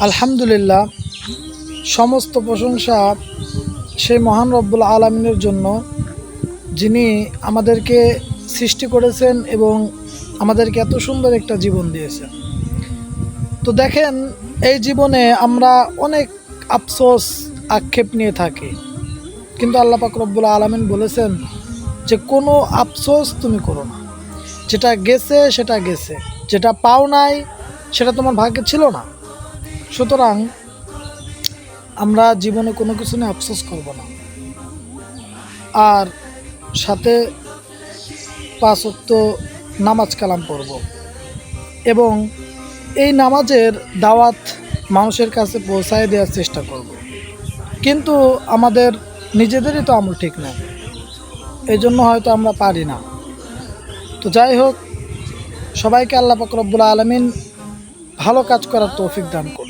আলহামদুলিল্লাহ, সমস্ত প্রশংসা সেই মহান রব্বুল আলামিনের জন্য, যিনি আমাদেরকে সৃষ্টি করেছেন এবং আমাদেরকে এত সুন্দর একটা জীবন দিয়েছেন। তো দেখেন, এই জীবনে আমরা অনেক আফসোস আক্ষেপ নিয়ে থাকি, কিন্তু আল্লাহ পাক রব্বুল আলামিন বলেছেন যে কোনো আফসোস তুমি করো না। যেটা গেছে সেটা গেছে, যেটা পাও নাই সেটা তোমার ভাগ্যে ছিল না। সুতরাং আমরা জীবনে কোনো কিছু নিয়ে আফসোস করব না। আর সাথে 5 ওয়াক্ত নামাজ কালাম পড়ব এবং এই নামাজের দাওয়াত মানুষের কাছে পৌঁছায় দেওয়ার চেষ্টা করব। কিন্তু আমাদের নিজেদেরই তো আমল ঠিক নাই, এই জন্য হয়তো আমরা পারি না। তো যাই হোক, সবাইকে আল্লাহ পাক রব্বুল আলামিন ভালো কাজ করার তৌফিক দান করুন।